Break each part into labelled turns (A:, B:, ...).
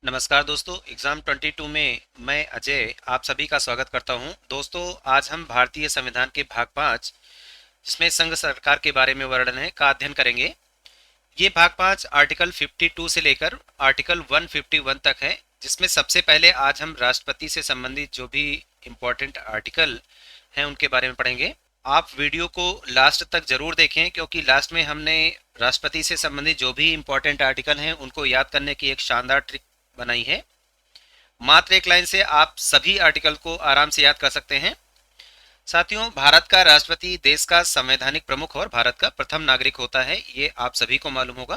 A: नमस्कार दोस्तों, एग्ज़ाम 22 में मैं अजय आप सभी का स्वागत करता हूं। दोस्तों, आज हम भारतीय संविधान के भाग 5 जिसमें संघ सरकार के बारे में वर्णन है का अध्ययन करेंगे। ये भाग 5 आर्टिकल 52 से लेकर आर्टिकल 151 तक है, जिसमें सबसे पहले आज हम राष्ट्रपति से संबंधित जो भी इम्पोर्टेंट आर्टिकल हैं उनके बारे में पढ़ेंगे। आप वीडियो को लास्ट तक जरूर देखें, क्योंकि लास्ट में हमने राष्ट्रपति से संबंधित जो भी इम्पोर्टेंट आर्टिकल हैं उनको याद करने की एक शानदार ट्रिक बनाई है। मात्र एक लाइन से आप सभी आर्टिकल को आराम से याद कर सकते हैं। साथियों, भारत का राष्ट्रपति देश का संवैधानिक प्रमुख और भारत का प्रथम नागरिक होता है, ये आप सभी को मालूम होगा।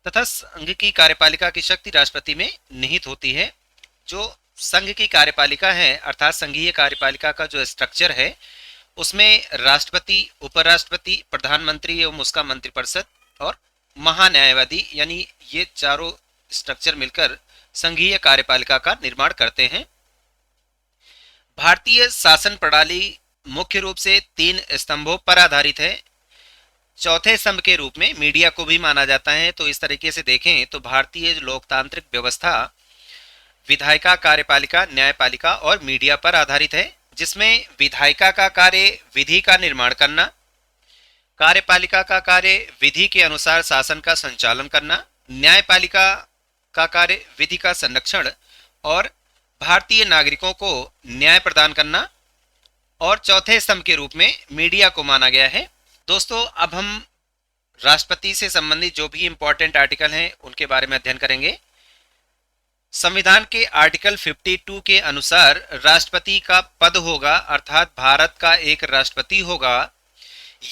A: तथा संघ की कार्यपालिका की शक्ति राष्ट्रपति में निहित होती है। जो संघ की कार्यपालिका है अर्थात संघीय कार्यपालिका का जो स्ट्रक्चर है उसमें राष्ट्रपति, उपराष्ट्रपति, प्रधानमंत्री एवं उसका मंत्रिपरिषद और महान्यायवादी यानी ये चारों स्ट्रक्चर मिलकर संघीय कार्यपालिका का निर्माण करते हैं। भारतीय शासन प्रणाली मुख्य रूप से 3 स्तंभों पर आधारित है। चौथे स्तंभ के रूप में मीडिया को भी माना जाता है। तो इस तरीके से देखें तो भारतीय लोकतांत्रिक व्यवस्था विधायिका, कार्यपालिका, न्यायपालिका और मीडिया पर आधारित है, जिसमें विधायिका का कार्य विधि का निर्माण करना, कार्यपालिका का कार्य विधि के अनुसार शासन का संचालन करना, न्यायपालिका का कार्य विधि का संरक्षण और भारतीय नागरिकों को न्याय प्रदान करना, और चौथे स्तंभ के रूप में मीडिया को माना गया है। दोस्तों, अब हम राष्ट्रपति से संबंधित जो भी इंपॉर्टेंट आर्टिकल हैं उनके बारे में अध्ययन करेंगे। संविधान के आर्टिकल 52 के अनुसार राष्ट्रपति का पद होगा, अर्थात भारत का एक राष्ट्रपति होगा।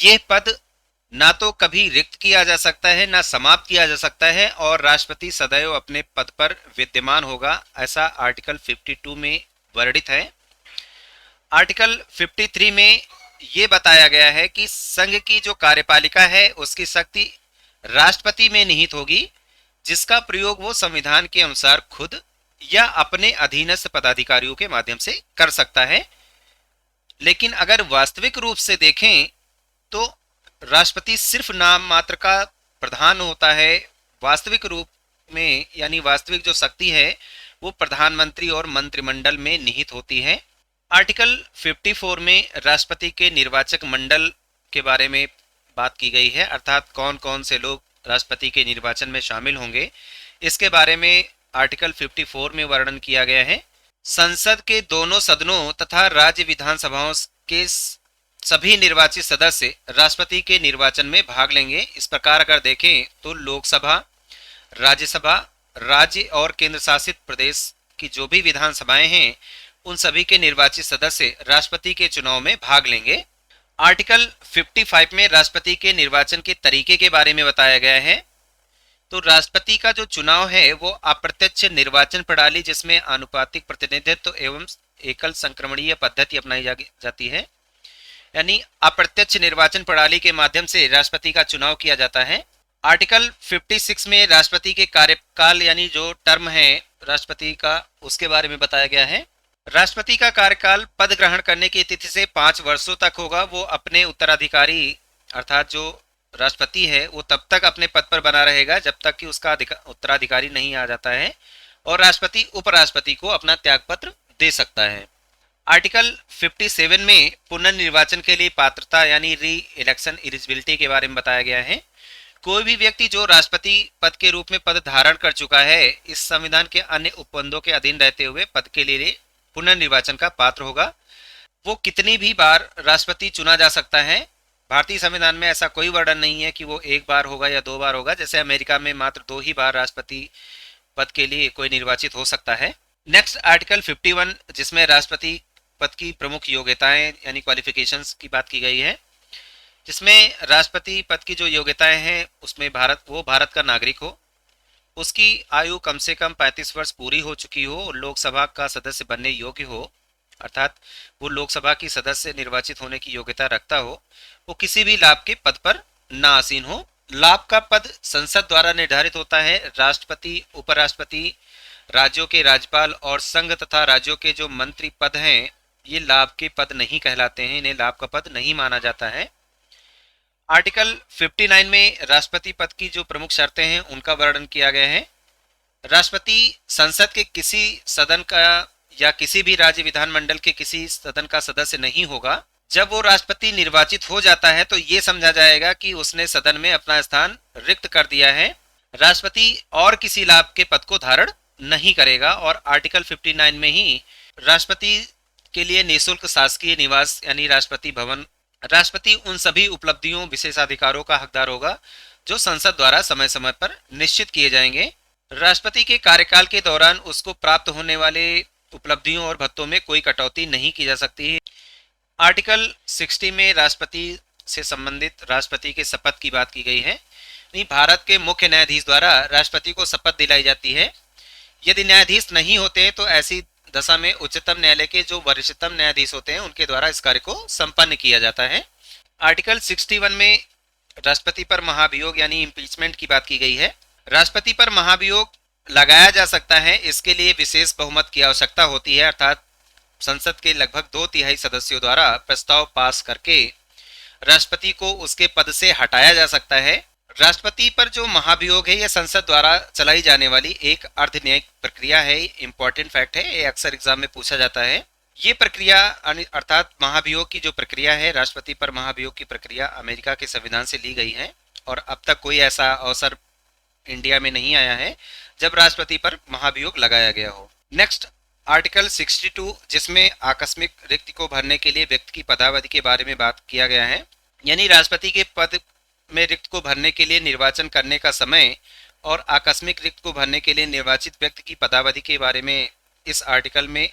A: यह पद ना तो कभी रिक्त किया जा सकता है ना समाप्त किया जा सकता है, और राष्ट्रपति सदैव अपने पद पर विद्यमान होगा, ऐसा आर्टिकल 52 में वर्णित है। आर्टिकल 53 में ये बताया गया है कि संघ की जो कार्यपालिका है उसकी शक्ति राष्ट्रपति में निहित होगी, जिसका प्रयोग वो संविधान के अनुसार खुद या अपने अधीनस्थ पदाधिकारियों के माध्यम से कर सकता है। लेकिन अगर वास्तविक रूप से देखें तो राष्ट्रपति सिर्फ नाम मात्र का प्रधान होता है। वास्तविक रूप में यानी वास्तविक जो शक्ति है वो प्रधानमंत्री और मंत्रिमंडल में निहित होती है। आर्टिकल 54 में राष्ट्रपति के निर्वाचक मंडल के बारे में बात की गई है, अर्थात कौन कौन से लोग राष्ट्रपति के निर्वाचन में शामिल होंगे, इसके बारे में आर्टिकल 54 में वर्णन किया गया है। संसद के दोनों सदनों तथा राज्य विधानसभाओं के सभी निर्वाचित सदस्य राष्ट्रपति के निर्वाचन में भाग लेंगे। इस प्रकार अगर देखें तो लोकसभा, राज्यसभा, राज्य और केंद्र शासित प्रदेश की जो भी विधानसभाएं हैं उन सभी के निर्वाचित सदस्य राष्ट्रपति के चुनाव में भाग लेंगे। आर्टिकल 55 में राष्ट्रपति के निर्वाचन के तरीके के बारे में बताया गया है। तो राष्ट्रपति का जो चुनाव है वो अप्रत्यक्ष निर्वाचन प्रणाली, जिसमें आनुपातिक प्रतिनिधित्व एवं एकल संक्रमणीय पद्धति अपनाई जाती है, यानी अप्रत्यक्ष निर्वाचन प्रणाली के माध्यम से राष्ट्रपति का चुनाव किया जाता है। आर्टिकल 56 में राष्ट्रपति के कार्यकाल यानी जो टर्म है राष्ट्रपति का उसके बारे में बताया गया है। राष्ट्रपति का कार्यकाल पद ग्रहण करने की तिथि से 5 वर्षों तक होगा। वो अपने उत्तराधिकारी अर्थात जो राष्ट्रपति है वो तब तक अपने पद पर बना रहेगा जब तक कि उसका उत्तराधिकारी नहीं आ जाता है, और राष्ट्रपति उपराष्ट्रपति को अपना त्यागपत्र दे सकता है। आर्टिकल 57 में पुनर्निर्वाचन के लिए पात्रता यानी री इलेक्शन एलिजिबिलिटी के बारे में बताया गया है। कोई भी व्यक्ति जो राष्ट्रपति पद के रूप में पद धारण कर चुका है इस संविधान के अन्य उपबंधों के अधीन रहते हुए पद के लिए पुनर्निर्वाचन का पात्र होगा। वो कितनी भी बार राष्ट्रपति चुना जा सकता है। भारतीय संविधान में ऐसा कोई वर्णन नहीं है कि वो एक बार होगा या 2 बार होगा। जैसे अमेरिका में मात्र 2 ही बार राष्ट्रपति पद के लिए कोई निर्वाचित हो सकता है। नेक्स्ट आर्टिकल 51 जिसमें राष्ट्रपति पद की प्रमुख योग्यताएं यानी क्वालिफिकेशंस की बात की गई है, जिसमें राष्ट्रपति पद की जो योग्यताएं हैं उसमें भारत का नागरिक हो, उसकी आयु कम से कम 35 वर्ष पूरी हो चुकी हो, लोकसभा का सदस्य बनने योग्य हो, अर्थात वो लोकसभा की सदस्य निर्वाचित होने की योग्यता रखता हो, वो किसी भी लाभ के पद पर ना आसीन हो। लाभ का पद संसद द्वारा निर्धारित होता है। राष्ट्रपति, उपराष्ट्रपति, राज्यों के राज्यपाल और संघ तथा राज्यों के जो मंत्री पद हैं ये लाभ के पद नहीं कहलाते हैं, इन्हें लाभ का पद नहीं माना जाता है। आर्टिकल 59 में राष्ट्रपति पद की जो प्रमुख शर्तें हैं उनका वर्णन किया गया है। राष्ट्रपति संसद के किसी सदन का या किसी भी राज्य विधानमंडल के किसी सदन का सदस्य नहीं होगा। जब वो राष्ट्रपति निर्वाचित हो जाता है तो ये समझा जाएगा कि उसने सदन में अपना स्थान रिक्त कर दिया है। राष्ट्रपति और किसी लाभ के पद को धारण नहीं करेगा और आर्टिकल 59 में ही राष्ट्रपति के लिए निःशुल्क शासकीय निवास यानी राष्ट्रपति भवन, राष्ट्रपति उन सभी उपलब्धियों विशेषाधिकारों का हकदार होगा जो संसद द्वारा समय समय पर निश्चित किए जाएंगे। राष्ट्रपति के कार्यकाल के दौरान उसको प्राप्त होने वाले उपलब्धियों और भत्तों में कोई कटौती नहीं की जा सकती है। आर्टिकल 60 में राष्ट्रपति से संबंधित राष्ट्रपति के शपथ की बात की गई है। भारत के मुख्य न्यायाधीश द्वारा राष्ट्रपति को शपथ दिलाई जाती है। यदि न्यायाधीश नहीं होते तो ऐसी दशा में उच्चतम न्यायालय के जो वरिष्ठतम न्यायाधीश होते हैं उनके द्वारा इस कार्य को संपन्न किया जाता है। आर्टिकल 61 में राष्ट्रपति पर महाभियोग यानी इम्पीचमेंट की बात की गई है। राष्ट्रपति पर महाभियोग लगाया जा सकता है, इसके लिए विशेष बहुमत की आवश्यकता होती है, अर्थात संसद के लगभग 2/3 सदस्यों द्वारा प्रस्ताव पास करके राष्ट्रपति को उसके पद से हटाया जा सकता है। राष्ट्रपति पर जो महाभियोग है यह संसद द्वारा चलाई जाने वाली एक अर्धन्यायिक प्रक्रिया है। इंपॉर्टेंट फैक्ट है, ये अक्सर एग्जाम में पूछा जाता है। ये प्रक्रिया अर्थात महाभियोग की जो प्रक्रिया है, राष्ट्रपति पर महाभियोग की प्रक्रिया अमेरिका के संविधान से ली गई है और अब तक कोई ऐसा अवसर इंडिया में नहीं आया है जब राष्ट्रपति पर महाभियोग लगाया गया हो। नेक्स्ट आर्टिकल 62 जिसमें आकस्मिक रिक्ति को भरने के लिए व्यक्ति की पदावधि के बारे में बात किया गया है, यानी राष्ट्रपति के पद में रिक्त को भरने के लिए निर्वाचन करने का समय और आकस्मिक रिक्त को भरने के लिए निर्वाचित व्यक्ति की पदावधि के बारे में इस आर्टिकल में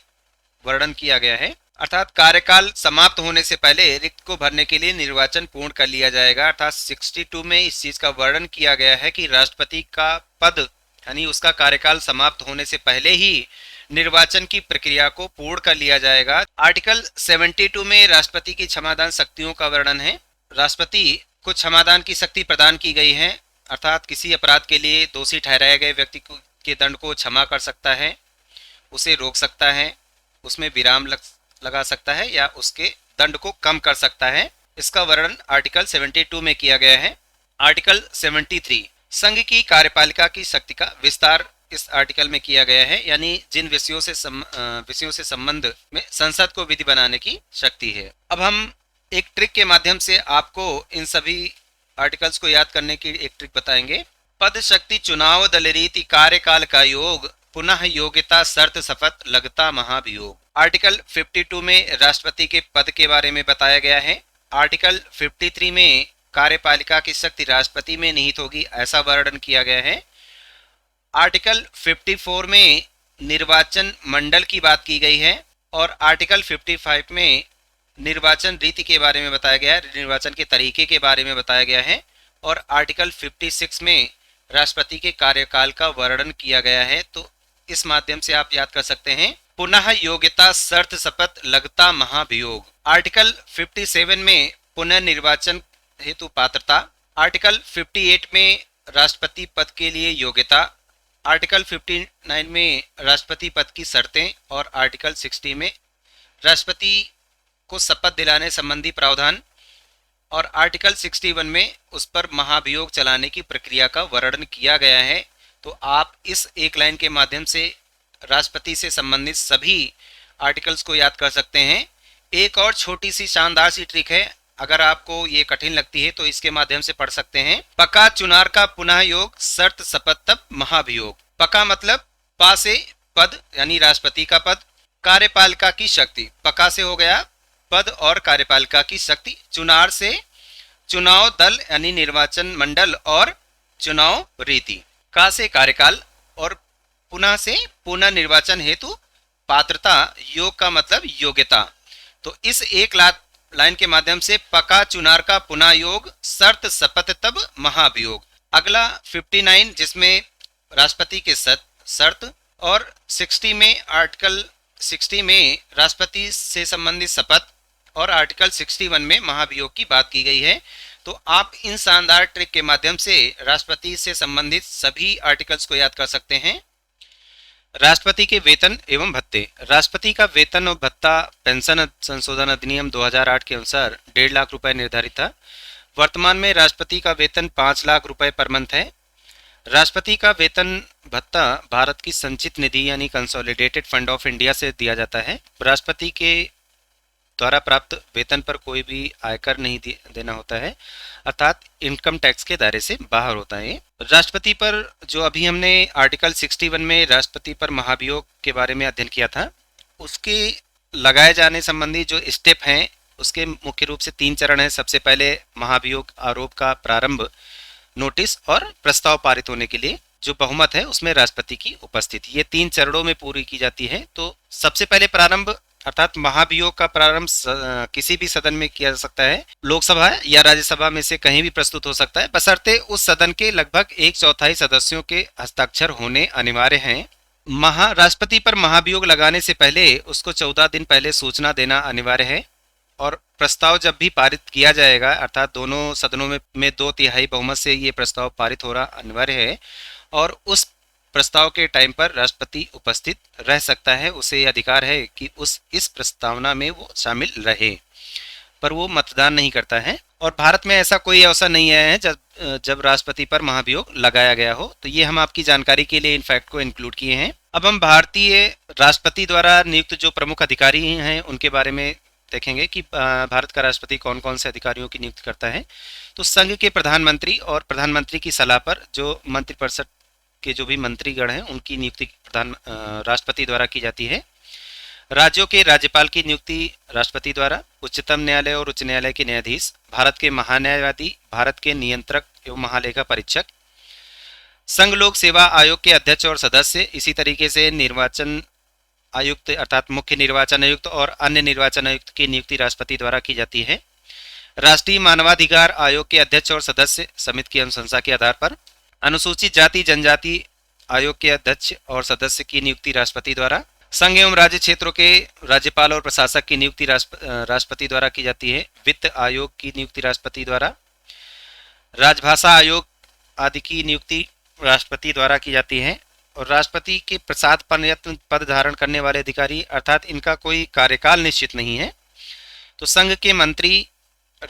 A: वर्णन किया गया है। अर्थात कार्यकाल समाप्त होने से पहले रिक्त को भरने के लिए निर्वाचन पूर्ण कर लिया जाएगा। अर्थात 62 में इस चीज का वर्णन किया गया है कि राष्ट्रपति का पद यानी उसका कार्यकाल समाप्त होने से पहले ही निर्वाचन की प्रक्रिया को पूर्ण कर लिया जाएगा। आर्टिकल 72 में राष्ट्रपति की क्षमादान शक्तियों का वर्णन है। राष्ट्रपति को क्षमादान की शक्ति प्रदान की गई है, अर्थात किसी अपराध के लिए दोषी ठहराए गए व्यक्ति के दंड को क्षमा कर सकता है, उसे रोक सकता है, उसमें विराम लगा सकता है या उसके दंड को कम कर सकता है। इसका वर्णन आर्टिकल 72 में किया गया है। आर्टिकल 73 संघ की कार्यपालिका की शक्ति का विस्तार इस आर्टिकल में किया गया है, यानी जिन विषयों से संबंध में संसद को विधि बनाने की शक्ति है। अब हम एक ट्रिक के माध्यम से आपको इन सभी आर्टिकल्स को याद करने की एक ट्रिक बताएंगे। पद शक्ति चुनाव दल रीति कार्यकाल का योग पुनः योग्यता शर्त शपथ लगता महाभियोग। आर्टिकल 52 में राष्ट्रपति के पद के बारे में बताया गया है। आर्टिकल 53 में कार्यपालिका की शक्ति राष्ट्रपति में निहित होगी ऐसा वर्णन किया गया है। आर्टिकल 54 में निर्वाचन मंडल की बात की गई है और आर्टिकल 55 में निर्वाचन रीति के बारे में बताया गया है, निर्वाचन के तरीके के बारे में बताया गया है और आर्टिकल 56 में राष्ट्रपति के कार्यकाल का वर्णन किया गया है। तो इस माध्यम से आप याद कर सकते हैं पुनः योग्यता शर्त शपथ लगता महाभियोग। आर्टिकल 57 में पुनः निर्वाचन हेतु पात्रता। आर्टिकल 58 में राष्ट्रपति पद के लिए योग्यता। आर्टिकल 59 में राष्ट्रपति पद की शर्तें और आर्टिकल 60 में राष्ट्रपति को शपथ दिलाने संबंधी प्रावधान और आर्टिकल 61 में उस पर महाभियोग चलाने की प्रक्रिया का वर्णन किया गया है। तो आप इस एक लाइन के माध्यम से राष्ट्रपति से संबंधित सभी आर्टिकल्स को याद कर सकते हैं। एक और छोटी सी शानदार सी ट्रिक है, अगर आपको ये कठिन लगती है तो इसके माध्यम से पढ़ सकते हैं। पका चुनार का पुनः योग शर्त शपथ तब महाभियोग। पका मतलब पा से पद यानी राष्ट्रपति का पद, कार्यपालिका की शक्ति, पका से हो गया पद और कार्यपालिका की शक्ति, चुनार से चुनाव दल यानी निर्वाचन मंडल और चुनाव रीति, का से कार्यकाल और पुनः से पुनः निर्वाचन हेतु पात्रता, योग का मतलब योग्यता। तो इस एक लाइन के माध्यम से पका चुनार का पुनः योग शर्त शपथ तब महाभियोग। अगला 59 जिसमें राष्ट्रपति के शर्त और 60 में आर्टिकल 60 में राष्ट्रपति से संबंधित शपथ और आर्टिकल 61 में महाभियोग की बात की गई है। तो आप इन शानदार ट्रिक के माध्यम से राष्ट्रपति से संबंधित सभी आर्टिकल्स को याद कर सकते हैं। राष्ट्रपति के वेतन एवं भत्ते। राष्ट्रपति का वेतन और भत्ता पेंशन संशोधन अधिनियम 2008 के अनुसार 1.5 लाख रुपए निर्धारित था। वर्तमान में राष्ट्रपति का वेतन 5 लाख रुपए पर मंथ है। राष्ट्रपति का वेतन भत्ता भारत की संचित निधि यानी कंसोलिडेटेड फंड ऑफ इंडिया से दिया जाता है। राष्ट्रपति के द्वारा प्राप्त वेतन पर कोई भी आयकर नहीं देना होता है, अर्थात इनकम टैक्स के दायरे से बाहर होता है। राष्ट्रपति पर जो अभी हमने आर्टिकल 61 में राष्ट्रपति पर महाभियोग के बारे में अध्ययन किया था, उसके लगाए जाने संबंधी जो स्टेप हैं उसके मुख्य रूप से 3 चरण हैं। सबसे पहले महाभियोग आरोप का प्रारंभ नोटिस और प्रस्ताव पारित होने के लिए जो बहुमत है उसमें राष्ट्रपति की उपस्थिति, ये 3 चरणों में पूरी की जाती है। तो सबसे पहले प्रारंभ अर्थात महाभियोग का प्रारंभ किसी भी सदन में किया जा सकता है, लोकसभा या राज्यसभा में से कहीं भी प्रस्तुत हो सकता है, बशर्ते उस सदन के लगभग 1/4 सदस्यों के हस्ताक्षर होने अनिवार्य हैं। राष्ट्रपति पर महाभियोग लगाने से पहले उसको 14 दिन पहले सूचना देना अनिवार्य है और प्रस्ताव जब भी पारित किया जाएगा अर्थात दोनों सदनों में 2/3 बहुमत से ये प्रस्ताव पारित हो रहा अनिवार्य है और उस प्रस्ताव के टाइम पर राष्ट्रपति उपस्थित रह सकता है, उसे ये अधिकार है कि इस प्रस्तावना में वो शामिल रहे, पर वो मतदान नहीं करता है। और भारत में ऐसा कोई अवसर नहीं आया है जब राष्ट्रपति पर महाभियोग लगाया गया हो। तो ये हम आपकी जानकारी के लिए इन फैक्ट को इंक्लूड किए हैं। अब हम भारतीय राष्ट्रपति द्वारा नियुक्त जो प्रमुख अधिकारी हैं उनके बारे में देखेंगे कि भारत का राष्ट्रपति कौन कौन से अधिकारियों की नियुक्ति करता है। तो संघ के प्रधानमंत्री और प्रधानमंत्री की सलाह पर जो मंत्रिपरिषद के जो भी मंत्रीगण हैं उनकी नियुक्ति राष्ट्रपति द्वारा की जाती है। राज्यों के राज्यपाल की नियुक्ति राष्ट्रपति द्वारा। उच्चतम न्यायालय और उच्च न्यायालय के न्यायाधीश, भारत के महान्यायवादी, भारत के नियंत्रक एवं महालेखा परीक्षक, संघ लोक सेवा आयोग के अध्यक्ष और सदस्य, इसी तरीके से निर्वाचन आयुक्त अर्थात मुख्य निर्वाचन आयुक्त और अन्य निर्वाचन आयुक्त की नियुक्ति राष्ट्रपति द्वारा की जाती है। राष्ट्रीय मानवाधिकार आयोग के अध्यक्ष और सदस्य समिति की अनुशंसा के आधार पर। अनुसूचित जाति जनजाति आयोग के अध्यक्ष और सदस्य की नियुक्ति राष्ट्रपति द्वारा। संघ एवं राज्य क्षेत्रों के राज्यपाल और प्रशासक की नियुक्ति राष्ट्रपति द्वारा की जाती है। वित्त आयोग की नियुक्ति राष्ट्रपति द्वारा। राजभाषा आयोग आदि की नियुक्ति राष्ट्रपति द्वारा की जाती है। और राष्ट्रपति के प्रसाद पद धारण करने वाले अधिकारी अर्थात इनका कोई कार्यकाल निश्चित नहीं है। तो संघ के मंत्री,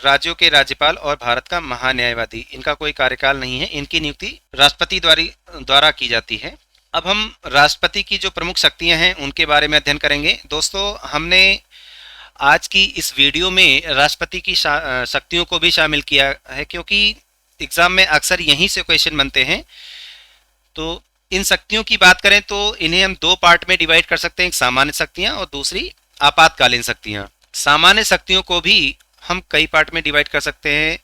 A: राज्यों के राज्यपाल और भारत का महान्यायवादी, इनका कोई कार्यकाल नहीं है, इनकी नियुक्ति राष्ट्रपति द्वारा की जाती है। अब हम राष्ट्रपति की जो प्रमुख शक्तियां हैं उनके बारे में अध्ययन करेंगे। दोस्तों, हमने आज की इस वीडियो में राष्ट्रपति की शक्तियों को भी शामिल किया है क्योंकि एग्जाम में अक्सर यहीं से क्वेश्चन बनते हैं। तो इन शक्तियों की बात करें तो इन्हें हम 2 पार्ट में डिवाइड कर सकते हैं, एक सामान्य शक्तियां और दूसरी आपातकालीन शक्तियां। सामान्य शक्तियों को भी हम कई पार्ट में डिवाइड कर सकते हैं,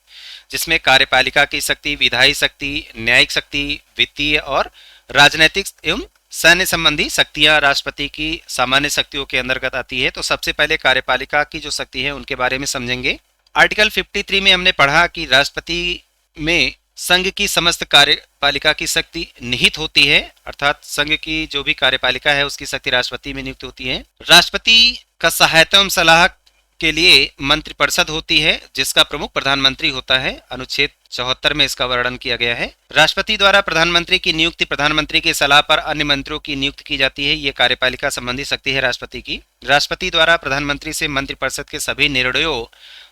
A: जिसमें कार्यपालिका की शक्ति, विधायी शक्ति, न्यायिक शक्ति, वित्तीय और राजनीतिक एवं सैन्य संबंधी शक्तियां राष्ट्रपति की सामान्य शक्तियों के अंतर्गत आती है। तो सबसे पहले कार्यपालिका की जो शक्ति है उनके बारे में समझेंगे। आर्टिकल 53 में हमने पढ़ा कि राष्ट्रपति में संघ की समस्त कार्यपालिका की शक्ति निहित होती है, अर्थात संघ की जो भी कार्यपालिका है उसकी शक्ति राष्ट्रपति में नियुक्त होती है। राष्ट्रपति का सहायता एवं सलाह के लिए मंत्रिपरिषद होती है जिसका प्रमुख प्रधानमंत्री होता है। अनुच्छेद 74 में इसका वर्णन किया गया है। राष्ट्रपति द्वारा प्रधानमंत्री की नियुक्ति, प्रधानमंत्री की सलाह पर अन्य मंत्रियों की नियुक्ति की जाती है। ये कार्यपालिका संबंधी शक्ति है राष्ट्रपति की। राष्ट्रपति द्वारा प्रधानमंत्री से मंत्रिपरिषद के सभी निर्णयों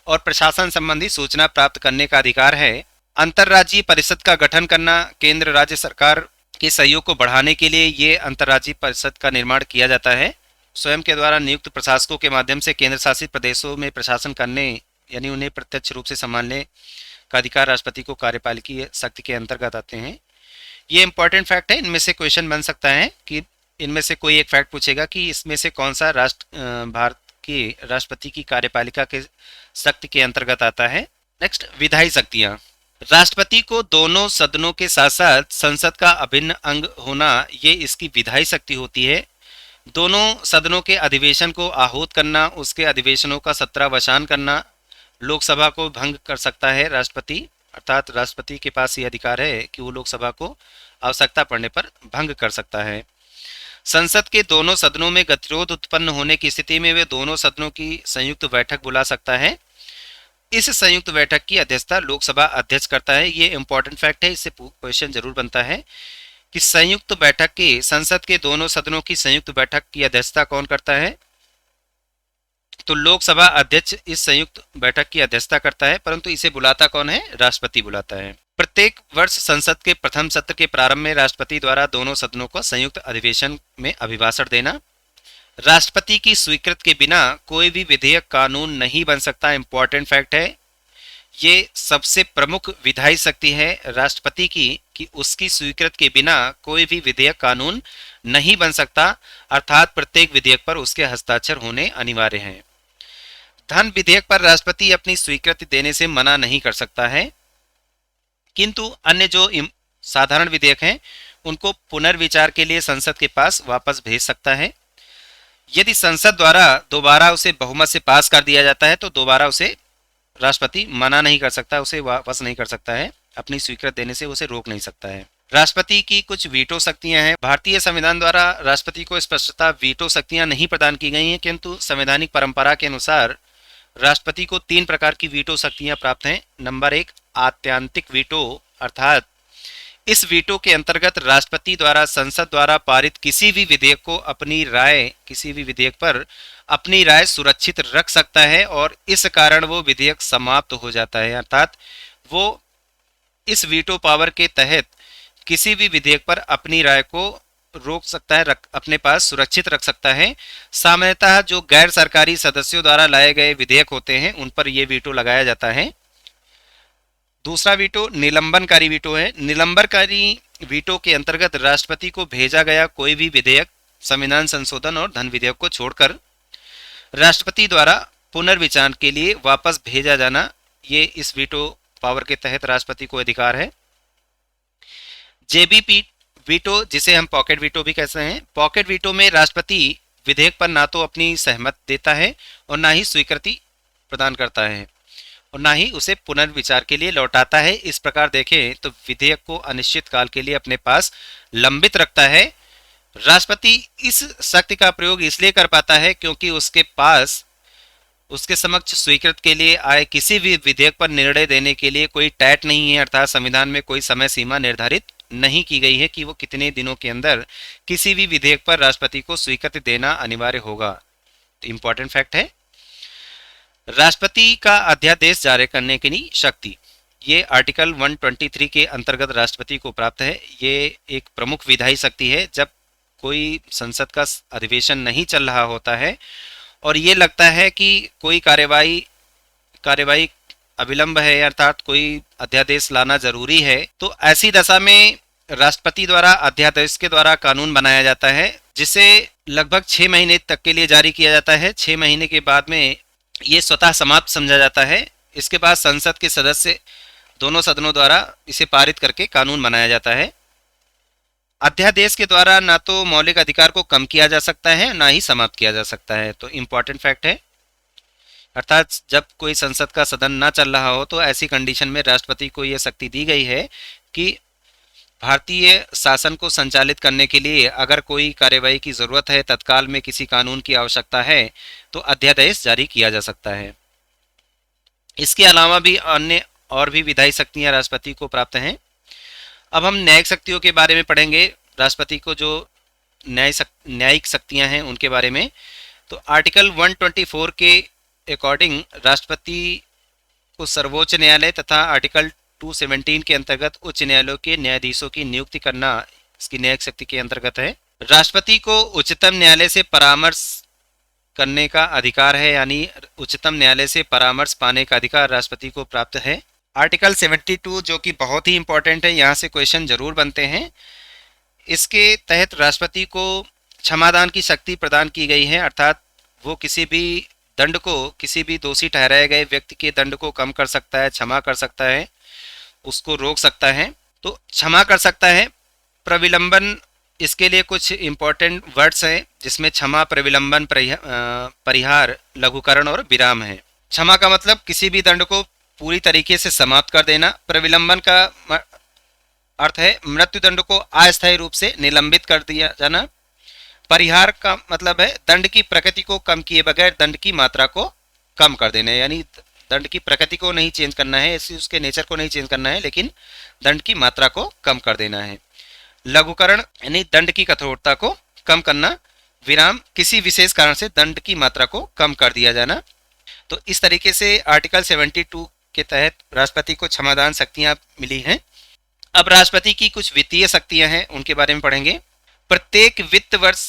A: और प्रशासन संबंधी सूचना प्राप्त करने का अधिकार है। अंतर्राज्यीय परिषद का गठन करना, केंद्र राज्य सरकार के सहयोग को बढ़ाने के लिए ये अंतर्राज्यीय परिषद का निर्माण किया जाता है। स्वयं के द्वारा नियुक्त प्रशासकों के माध्यम से केंद्र शासित प्रदेशों में प्रशासन करने यानी उन्हें प्रत्यक्ष रूप से संभालने का अधिकार राष्ट्रपति को कार्यपालिकीय शक्ति के अंतर्गत आते हैं। ये इंपॉर्टेंट फैक्ट है, इनमें से क्वेश्चन बन सकता है कि इनमें से कोई एक फैक्ट पूछेगा कि इसमें से कौन सा भारत के राष्ट्रपति की कार्यपालिका के शक्ति के अंतर्गत आता है। नेक्स्ट, विधायी शक्तियाँ। राष्ट्रपति को दोनों सदनों के साथ साथ संसद का अभिन्न अंग होना ये इसकी विधायी शक्ति होती है। दोनों सदनों के अधिवेशन को आहूत करना, उसके अधिवेशनों का सत्रावसान करना, लोकसभा को भंग कर सकता है राष्ट्रपति, अर्थात राष्ट्रपति के पास ये अधिकार है कि वो लोकसभा को आवश्यकता पड़ने पर भंग कर सकता है। संसद के दोनों सदनों में गतिरोध उत्पन्न होने की स्थिति में वे दोनों सदनों की संयुक्त बैठक बुला सकता है। इस संयुक्त बैठक की अध्यक्षता लोकसभा अध्यक्ष करता है। ये इंपॉर्टेंट फैक्ट है, इससे क्वेश्चन जरूर बनता है कि संयुक्त बैठक के संसद के दोनों सदनों की संयुक्त बैठक की अध्यक्षता कौन करता है। तो लोकसभा अध्यक्ष इस संयुक्त बैठक की अध्यक्षता करता है, परंतु इसे बुलाता कौन है? राष्ट्रपति बुलाता है। प्रत्येक वर्ष संसद के प्रथम सत्र के प्रारंभ में राष्ट्रपति द्वारा दोनों सदनों को संयुक्त अधिवेशन में अभिभाषण देना। राष्ट्रपति की स्वीकृति के बिना कोई भी विधेयक कानून नहीं बन सकता। इंपॉर्टेंट फैक्ट है, ये सबसे प्रमुख विधायी शक्ति है राष्ट्रपति की कि उसकी स्वीकृति के बिना कोई भी विधेयक कानून नहीं बन सकता, अर्थात प्रत्येक विधेयक पर उसके हस्ताक्षर होने अनिवार्य हैं। धन विधेयक पर राष्ट्रपति अपनी स्वीकृति देने से मना नहीं कर सकता है, किंतु अन्य जो साधारण विधेयक हैं उनको पुनर्विचार के लिए संसद के पास वापस भेज सकता है। यदि संसद द्वारा दोबारा उसे बहुमत से पास कर दिया जाता है तो दोबारा उसे राष्ट्रपति मना नहीं कर सकता, उसे वापस नहीं कर सकता है, अपनी स्वीकृति देने से उसे रोक नहीं सकता है। राष्ट्रपति की कुछ वीटो शक्तियां हैं। भारतीय संविधान द्वारा राष्ट्रपति को स्पष्टता वीटो शक्तियां नहीं प्रदान की गई हैं, किंतु संवैधानिक परंपरा के अनुसार राष्ट्रपति को 3 प्रकार की वीटो शक्तियां प्राप्त हैं। नंबर 1, आत्यांतिक वीटो, अर्थात इस वीटो के अंतर्गत राष्ट्रपति द्वारा संसद द्वारा पारित किसी भी विधेयक को अपनी राय, किसी भी विधेयक पर अपनी राय सुरक्षित रख सकता है और इस कारण वो विधेयक समाप्त हो जाता है, अर्थात वो इस वीटो पावर के तहत किसी भी विधेयक पर अपनी राय को रोक सकता है, अपने पास सुरक्षित रख सकता है। सामान्यतः जो गैर सरकारी सदस्यों द्वारा लाए गए विधेयक होते हैं उन पर यह वीटो लगाया जाता है। दूसरा वीटो निलंबनकारी वीटो है। निलंबनकारी वीटो के अंतर्गत राष्ट्रपति को भेजा गया कोई भी विधेयक, संविधान संशोधन और धन विधेयक को छोड़कर राष्ट्रपति द्वारा पुनर्विचार के लिए वापस भेजा जाना, ये इस वीटो पावर के तहत राष्ट्रपति को अधिकार है। जेबीपी वीटो, जिसे हम पॉकेट वीटो भी कहते हैं, पॉकेट वीटो में राष्ट्रपति विधेयक पर ना तो अपनी सहमति देता है और ना ही स्वीकृति प्रदान करता है और ना ही उसे पुनर्विचार के लिए लौटाता है। इस प्रकार देखें तो विधेयक को अनिश्चित काल के लिए अपने पास लंबित रखता है। राष्ट्रपति इस शक्ति का प्रयोग इसलिए कर पाता है क्योंकि उसके पास उसके समक्ष स्वीकृत के लिए आए किसी भी विधेयक पर निर्णय देने के लिए कोई टैट नहीं है, अर्थात संविधान में कोई समय सीमा निर्धारित नहीं की गई है कि वो कितने दिनों के अंदर किसी भी विधेयक पर राष्ट्रपति को स्वीकृति देना अनिवार्य होगा। तो इंपॉर्टेंट फैक्ट है, राष्ट्रपति का अध्यादेश जारी करने की शक्ति ये आर्टिकल 123 के अंतर्गत राष्ट्रपति को प्राप्त है। ये एक प्रमुख विधायी शक्ति है। जब कोई संसद का अधिवेशन नहीं चल रहा होता है और ये लगता है कि कोई कार्यवाही अविलंब है, अर्थात कोई अध्यादेश लाना जरूरी है, तो ऐसी दशा में राष्ट्रपति द्वारा अध्यादेश के द्वारा कानून बनाया जाता है, जिसे लगभग 6 महीने तक के लिए जारी किया जाता है। 6 महीने के बाद में ये स्वतः समाप्त समझा जाता है। इसके बाद संसद के सदस्य दोनों सदनों द्वारा इसे पारित करके कानून बनाया जाता है। अध्यादेश के द्वारा ना तो मौलिक अधिकार को कम किया जा सकता है, ना ही समाप्त किया जा सकता है। तो इम्पॉर्टेंट फैक्ट है, अर्थात जब कोई संसद का सदन ना चल रहा हो तो ऐसी कंडीशन में राष्ट्रपति को यह शक्ति दी गई है कि भारतीय शासन को संचालित करने के लिए अगर कोई कार्यवाही की जरूरत है, तत्काल में किसी कानून की आवश्यकता है, तो अध्यादेश जारी किया जा सकता है। इसके अलावा भी अन्य और भी विधायी शक्तियां राष्ट्रपति को प्राप्त हैं। अब हम न्यायिक शक्तियों के बारे में पढ़ेंगे, राष्ट्रपति को जो न्यायिक शक्तियां हैं उनके बारे में। तो आर्टिकल 124 के अकॉर्डिंग राष्ट्रपति को सर्वोच्च न्यायालय तथा आर्टिकल 217 के अंतर्गत उच्च न्यायालयों के न्यायाधीशों की नियुक्ति करना इसकी न्यायिक शक्ति के अंतर्गत है। राष्ट्रपति को उच्चतम न्यायालय से परामर्श करने का अधिकार है, यानी उच्चतम न्यायालय से परामर्श पाने का अधिकार राष्ट्रपति को प्राप्त है। आर्टिकल 72 जो कि बहुत ही इंपॉर्टेंट है, यहाँ से क्वेश्चन जरूर बनते हैं। इसके तहत राष्ट्रपति को क्षमादान की शक्ति प्रदान की गई है, अर्थात वो किसी भी दंड को, किसी भी दोषी ठहराए गए व्यक्ति के दंड को कम कर सकता है, क्षमा कर सकता है, उसको रोक सकता है। तो क्षमा कर सकता है। प्रविलंबन, इसके लिए कुछ इंपॉर्टेंट वर्ड्स हैं जिसमें क्षमा, प्रविलंबन, परिहार, लघुकरण और विराम है। क्षमा का मतलब किसी भी दंड को पूरी तरीके से समाप्त कर देना। प्रविलंबन का अर्थ है मृत्युदंड को अस्थायी रूप से निलंबित कर दिया जाना। परिहार का मतलब है दंड की प्रकृति को कम किए बगैर दंड की मात्रा को कम कर देना, यानी दंड की प्रकृति को नहीं चेंज करना है, उसके नेचर को नहीं चेंज करना है, लेकिन दंड की मात्रा को कम कर देना है। लघुकरण यानी दंड की कठोरता को कम करना। विराम, किसी विशेष कारण से दंड की मात्रा को कम कर दिया जाना। तो इस तरीके से आर्टिकल 72 के तहत राष्ट्रपति को क्षमादान शक्तियां मिली हैं। अब राष्ट्रपति की कुछ वित्तीय शक्तियां हैं, उनके बारे में पढ़ेंगे। प्रत्येक वित्त वर्ष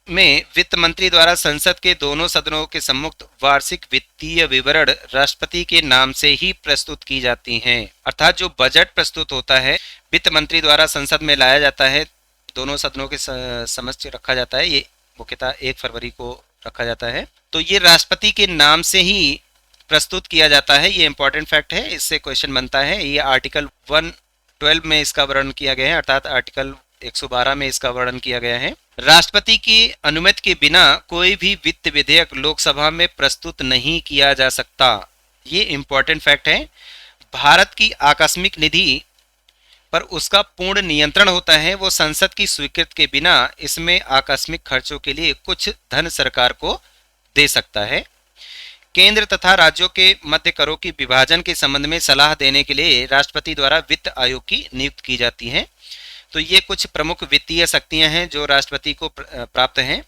A: में वित्त मंत्री द्वारा संसद के दोनों सदनों के सम्मुख वार्षिक वित्तीय विवरण राष्ट्रपति के नाम से ही प्रस्तुत की जाती हैं। अर्थात जो बजट प्रस्तुत होता है वित्त मंत्री द्वारा संसद में लाया जाता है, दोनों सदनों के समक्ष रखा जाता है, ये मुख्यतः 1 फरवरी को रखा जाता है, तो ये राष्ट्रपति के नाम से ही प्रस्तुत किया जाता है। ये इंपॉर्टेंट फैक्ट है, इससे क्वेश्चन बनता है। ये आर्टिकल 112 में इसका वर्णन किया गया है, अर्थात आर्टिकल 112 में इसका वर्णन किया गया है। राष्ट्रपति की अनुमति के बिना कोई भी वित्त विधेयक लोकसभा में प्रस्तुत नहीं किया जा सकता। ये इंपॉर्टेंट फैक्ट है। भारत की आकस्मिक निधि पर उसका पूर्ण नियंत्रण होता है। वो संसद की स्वीकृति के बिना इसमें आकस्मिक खर्चों के लिए कुछ धन सरकार को दे सकता है। केंद्र तथा राज्यों के मध्य करों की विभाजन के संबंध में सलाह देने के लिए राष्ट्रपति द्वारा वित्त आयोग की नियुक्ति की जाती है। तो ये कुछ प्रमुख वित्तीय शक्तियां हैं जो राष्ट्रपति को प्राप्त हैं।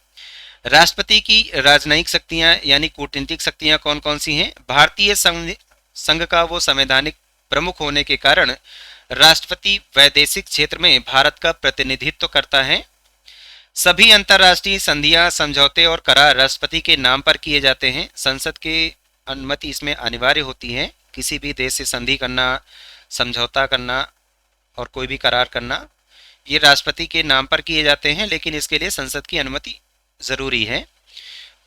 A: राष्ट्रपति की राजनयिक शक्तियां यानी कूटनीतिक शक्तियां कौन कौन सी हैं? भारतीय संघ का वो संवैधानिक प्रमुख होने के कारण राष्ट्रपति वैदेशिक क्षेत्र में भारत का प्रतिनिधित्व करता है। सभी अंतर्राष्ट्रीय संधियां, समझौते और करार राष्ट्रपति के नाम पर किए जाते हैं। संसद की अनुमति इसमें अनिवार्य होती है। किसी भी देश से संधि करना, समझौता करना और कोई भी करार करना, ये राष्ट्रपति के नाम पर किए जाते हैं, लेकिन इसके लिए संसद की अनुमति जरूरी है।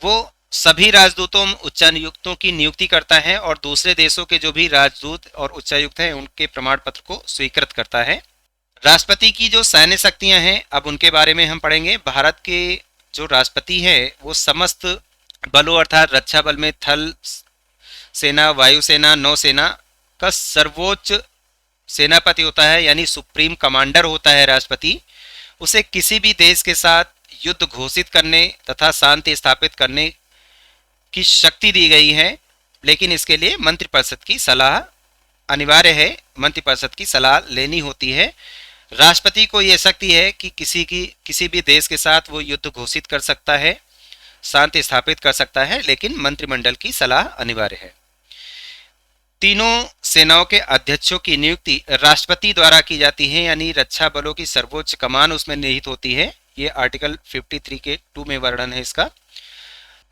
A: वो सभी राजदूतों उच्चायुक्तों की नियुक्ति करता है और दूसरे देशों के जो भी राजदूत और उच्चायुक्त हैं उनके प्रमाण पत्र को स्वीकृत करता है। राष्ट्रपति की जो सैन्य शक्तियां हैं, अब उनके बारे में हम पढ़ेंगे। भारत के जो राष्ट्रपति है वो समस्त बलों अर्थात रक्षा बल में थल सेना, वायुसेना, नौसेना का सर्वोच्च सेनापति होता है, यानी सुप्रीम कमांडर होता है राष्ट्रपति। उसे किसी भी देश के साथ युद्ध घोषित करने तथा शांति स्थापित करने की शक्ति दी गई है, लेकिन इसके लिए मंत्रिपरिषद की सलाह अनिवार्य है। मंत्रिपरिषद की सलाह लेनी होती है। राष्ट्रपति को यह शक्ति है कि किसी भी देश के साथ वो युद्ध घोषित कर सकता है, शांति स्थापित कर सकता है, लेकिन मंत्रिमंडल की सलाह अनिवार्य है। तीनों सेनाओं के अध्यक्षों की नियुक्ति राष्ट्रपति द्वारा की जाती है, यानी रक्षा बलों की सर्वोच्च कमान उसमें निहित होती है। ये आर्टिकल 53 के 2 में वर्णन है इसका।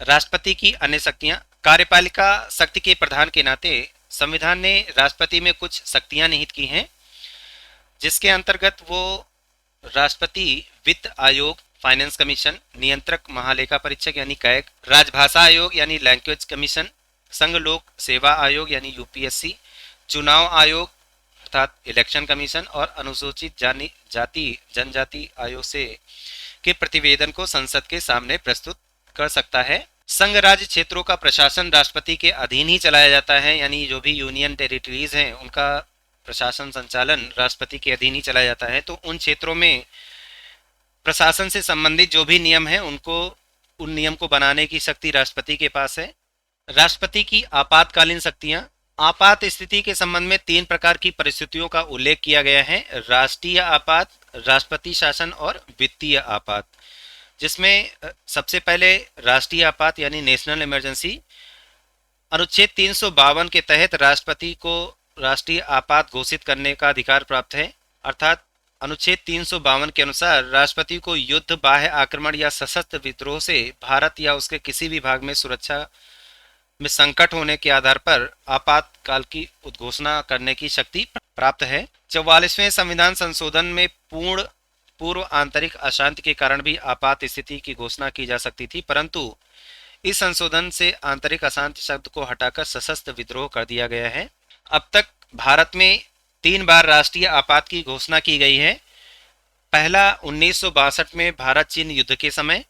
A: राष्ट्रपति की अन्य शक्तियां, कार्यपालिका शक्ति के प्रधान के नाते संविधान ने राष्ट्रपति में कुछ शक्तियां निहित की हैं, जिसके अंतर्गत वो राष्ट्रपति वित्त आयोग, फाइनेंस कमीशन, नियंत्रक महालेखा परीक्षक यानी कैग, राजभाषा आयोग यानी लैंग्वेज कमीशन, संघ लोक सेवा आयोग यानी यूपीएससी, चुनाव आयोग अर्थात इलेक्शन कमीशन और अनुसूचित जाति जनजाति आयोग से के प्रतिवेदन को संसद के सामने प्रस्तुत कर सकता है। संघ राज्य क्षेत्रों का प्रशासन राष्ट्रपति के अधीन ही चलाया जाता है, यानी जो भी यूनियन टेरिटरीज हैं उनका प्रशासन संचालन राष्ट्रपति के अधीन ही चलाया जाता है। तो उन क्षेत्रों में प्रशासन से संबंधित जो भी नियम हैं उन नियम को बनाने की शक्ति राष्ट्रपति के पास है। राष्ट्रपति की आपातकालीन शक्तियां, आपात स्थिति के संबंध में 3 प्रकार की परिस्थितियों का उल्लेख किया गया है: राष्ट्रीय आपात, राष्ट्रपति शासन और वित्तीय आपात, जिसमें सबसे पहले राष्ट्रीय आपात यानी नेशनल इमरजेंसी। अनुच्छेद 352 के तहत राष्ट्रपति को राष्ट्रीय आपात घोषित करने का अधिकार प्राप्त है। अर्थात अनुच्छेद 352 के अनुसार राष्ट्रपति को युद्ध, बाह्य आक्रमण या सशस्त्र विद्रोह से भारत या उसके किसी भी भाग में सुरक्षा में संकट होने के आधार पर आपातकाल की उद्घोषणा करने की शक्ति प्राप्त है। 44वें संविधान संशोधन में पूर्व आंतरिक अशांति के कारण भी आपात स्थिति की घोषणा की जा सकती थी, परंतु इस संशोधन से आंतरिक अशांति शब्द को हटाकर सशस्त्र विद्रोह कर दिया गया है। अब तक भारत में 3 बार राष्ट्रीय आपात की घोषणा की गई है। पहला 1962 में भारत चीन युद्ध के समय,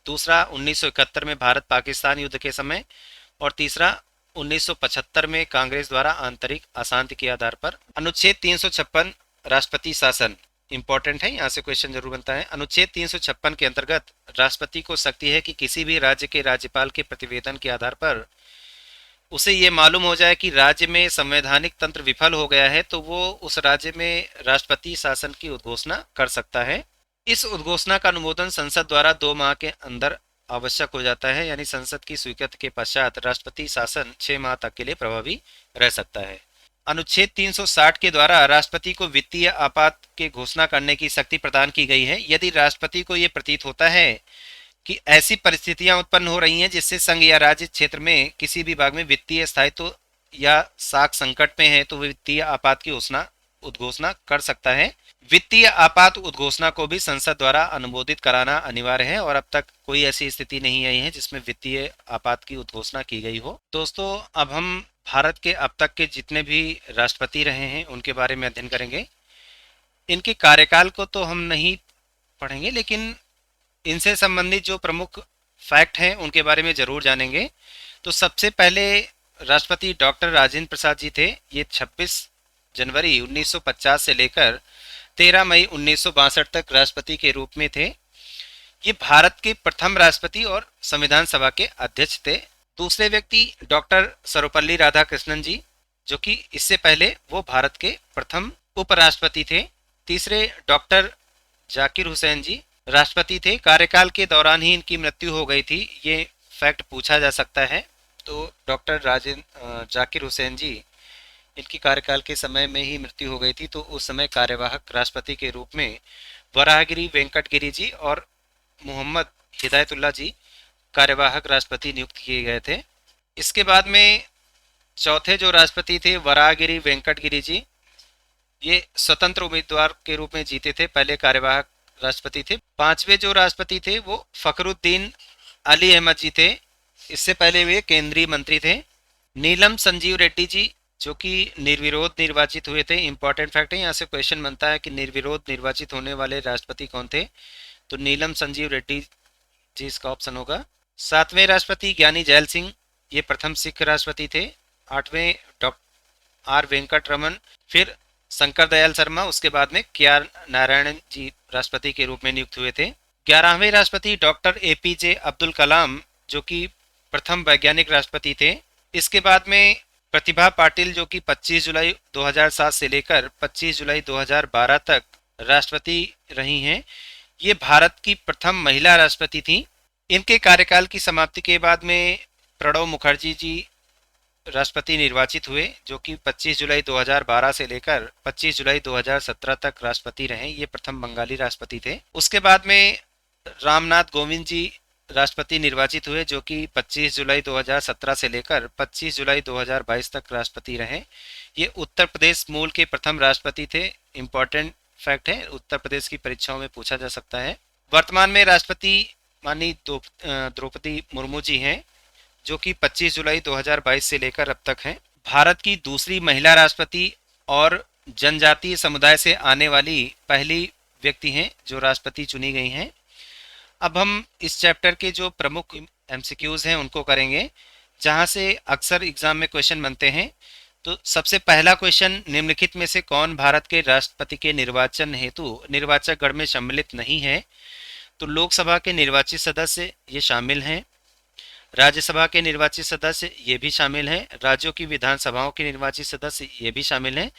A: दूसरा 1971 में भारत पाकिस्तान युद्ध के समय और तीसरा 1975 में कांग्रेस द्वारा आंतरिक अशांति के आधार पर। अनुच्छेद 356 राष्ट्रपति शासन इंपॉर्टेंट है, यहाँ से क्वेश्चन जरूर बनता है। अनुच्छेद 356 के अंतर्गत राष्ट्रपति को शक्ति है कि किसी भी राज्य के राज्यपाल के प्रतिवेदन के आधार पर उसे ये मालूम हो जाए कि राज्य में संवैधानिक तंत्र विफल हो गया है, तो वो उस राज्य में राष्ट्रपति शासन की उद्घोषणा कर सकता है। इस उद्घोषणा का अनुमोदन संसद द्वारा 2 माह के अंदर आवश्यक हो जाता है, यानी संसद की स्वीकृति के पश्चात राष्ट्रपति शासन 6 माह तक के लिए प्रभावी रह सकता है। अनुच्छेद 360 के द्वारा राष्ट्रपति को वित्तीय आपात के घोषणा करने की शक्ति प्रदान की गई है यदि राष्ट्रपति को ये प्रतीत होता है कि ऐसी परिस्थितियां उत्पन्न हो रही हैं जिससे संघ या राज्य क्षेत्र में किसी भी भाग में वित्तीय स्थायित्व या साख संकट में है तो वह वित्तीय आपात की उद्घोषणा कर सकता है। वित्तीय आपात उद्घोषणा को भी संसद द्वारा अनुमोदित कराना अनिवार्य है और अब तक कोई ऐसी स्थिति नहीं आई है जिसमें वित्तीय आपात की उद्घोषणा की गई हो। दोस्तों, अब हम भारत के अब तक के जितने भी राष्ट्रपति रहे हैं उनके बारे में अध्ययन करेंगे। इनके कार्यकाल को तो हम नहीं पढ़ेंगे, लेकिन इनसे संबंधित जो प्रमुख फैक्ट हैं उनके बारे में जरूर जानेंगे। तो सबसे पहले राष्ट्रपति डॉक्टर राजेंद्र प्रसाद जी थे। ये 26 जनवरी 1950 से लेकर 13 मई 1962 तक राष्ट्रपति के रूप में थे। ये भारत के प्रथम राष्ट्रपति और संविधान सभा के अध्यक्ष थे। दूसरे व्यक्ति डॉक्टर सर्वपल्ली राधाकृष्णन जी, जो कि इससे पहले वो भारत के प्रथम उपराष्ट्रपति थे। तीसरे डॉक्टर जाकिर हुसैन जी राष्ट्रपति थे। कार्यकाल के दौरान ही इनकी मृत्यु हो गई थी, ये फैक्ट पूछा जा सकता है। तो डॉक्टर जाकिर हुसैन जी, इनकी कार्यकाल के समय में ही मृत्यु हो गई थी। तो उस समय कार्यवाहक राष्ट्रपति के रूप में वराहगिरी वेंकटगिरी जी और मोहम्मद हिदायतुल्लाह जी कार्यवाहक राष्ट्रपति नियुक्त किए गए थे। इसके बाद में चौथे जो राष्ट्रपति थे वराहगिरी वेंकटगिरी जी, ये स्वतंत्र उम्मीदवार के रूप में जीते थे, पहले कार्यवाहक राष्ट्रपति थे। पांचवे जो राष्ट्रपति थे वो फखरुद्दीन अली अहमद जी थे, इससे पहले वे केंद्रीय मंत्री थे। नीलम संजीव रेड्डी जी, जो कि निर्विरोध निर्वाचित हुए थे। इंपॉर्टेंट फैक्ट है, यहाँ से क्वेश्चन बनता है कि निर्विरोध निर्वाचित होने वाले राष्ट्रपति कौन थे, तो नीलम संजीव रेड्डी जी इसका ऑप्शन होगा। सातवें राष्ट्रपति ज्ञानी जैल सिंह, ये प्रथम सिख राष्ट्रपति थे। आठवें डॉक्टर आर वेंकट रमन, फिर शंकर दयाल शर्मा, उसके बाद में के आर नारायणन जी राष्ट्रपति के रूप में नियुक्त हुए थे। 11वें राष्ट्रपति डॉक्टर एपीजे अब्दुल कलाम, जो कि प्रथम वैज्ञानिक राष्ट्रपति थे। इसके बाद में प्रतिभा पाटिल, जो कि 25 जुलाई 2007 से लेकर 25 जुलाई 2012 तक राष्ट्रपति रही हैं। ये भारत की प्रथम महिला राष्ट्रपति थी। इनके कार्यकाल की समाप्ति के बाद में प्रणब मुखर्जी जी राष्ट्रपति निर्वाचित हुए, जो कि 25 जुलाई 2012 से लेकर 25 जुलाई 2017 तक राष्ट्रपति रहे। ये प्रथम बंगाली राष्ट्रपति थे। उसके बाद में रामनाथ कोविंद जी राष्ट्रपति निर्वाचित हुए, जो कि 25 जुलाई 2017 से लेकर 25 जुलाई 2022 तक राष्ट्रपति रहे। ये उत्तर प्रदेश मूल के प्रथम राष्ट्रपति थे। इम्पोर्टेंट फैक्ट है, उत्तर प्रदेश की परीक्षाओं में पूछा जा सकता है। वर्तमान में राष्ट्रपति माननीय द्रौपदी मुर्मू जी हैं, जो कि 25 जुलाई 2022 से लेकर अब तक हैं। भारत की दूसरी महिला राष्ट्रपति और जनजातीय समुदाय से आने वाली पहली व्यक्ति हैं जो राष्ट्रपति चुनी गई हैं। अब हम इस चैप्टर के जो प्रमुख एमसीक्यूज हैं उनको करेंगे, जहां से अक्सर एग्जाम में क्वेश्चन बनते हैं। तो सबसे पहला क्वेश्चन, निम्नलिखित में से कौन भारत के राष्ट्रपति के निर्वाचन हेतु निर्वाचक गण में सम्मिलित नहीं है? तो लोकसभा के निर्वाचित सदस्य ये शामिल हैं, राज्यसभा के निर्वाचित सदस्य ये भी शामिल हैं, राज्यों की विधानसभाओं के निर्वाचित सदस्य ये भी शामिल हैं,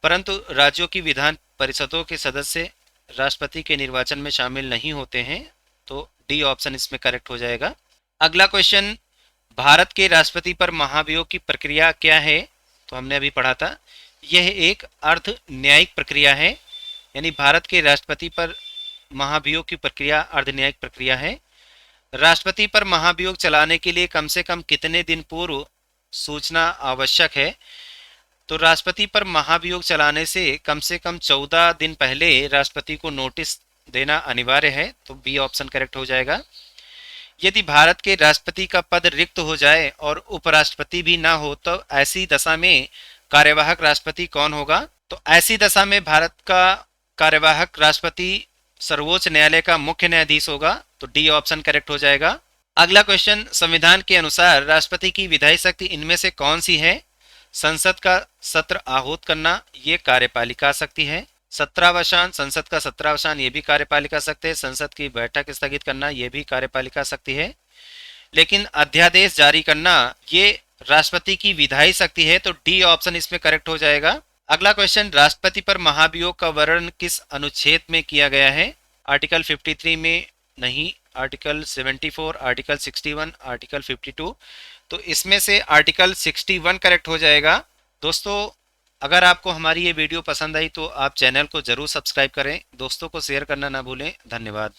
A: परंतु राज्यों की विधान परिषदों के सदस्य राष्ट्रपति के निर्वाचन में शामिल नहीं होते हैं। तो डी ऑप्शन इसमें करेक्ट हो जाएगा। अगला क्वेश्चन, भारत के राष्ट्रपति पर महाभियोग की प्रक्रिया क्या है? तो हमने अभी पढ़ा था, यह एक अर्ध न्यायिक प्रक्रिया है, यानी भारत के राष्ट्रपति पर महाभियोग की प्रक्रिया अर्ध न्यायिक प्रक्रिया है। राष्ट्रपति पर महाभियोग चलाने के लिए कम से कम कितने दिन पूर्व सूचना आवश्यक है? तो राष्ट्रपति पर महाभियोग चलाने से कम 14 दिन पहले राष्ट्रपति को नोटिस देना अनिवार्य है। तो बी ऑप्शन करेक्ट हो जाएगा। यदि भारत के राष्ट्रपति का पद रिक्त हो जाए और उपराष्ट्रपति भी ना हो, तो ऐसी दशा में कार्यवाहक राष्ट्रपति कौन होगा? तो ऐसी दशा में भारत का कार्यवाहक राष्ट्रपति सर्वोच्च न्यायालय का मुख्य न्यायाधीश होगा। तो डी ऑप्शन करेक्ट हो जाएगा। अगला क्वेश्चन, संविधान के अनुसार राष्ट्रपति की विधायी शक्ति इनमें से कौन सी है? संसद का सत्र आहूत करना ये कार्यपालिका शक्ति है। 17वां संसद का 17वां ये भी कार्यपालिका शक्ति है। संसद की बैठक स्थगित करना ये भी कार्यपालिका शक्ति है। लेकिन अध्यादेश जारी करना ये राष्ट्रपति की विधायी शक्ति है। तो डी ऑप्शन इसमें करेक्ट हो जाएगा। अगला क्वेश्चन, राष्ट्रपति पर महाभियोग का वर्णन किस अनुच्छेद में किया गया है? आर्टिकल 53 में नहीं, आर्टिकल 74, आर्टिकल 61, आर्टिकल 52। तो इसमें से आर्टिकल 61 करेक्ट हो जाएगा। दोस्तों, अगर आपको हमारी ये वीडियो पसंद आई तो आप चैनल को ज़रूर सब्सक्राइब करें, दोस्तों को शेयर करना ना भूलें। धन्यवाद।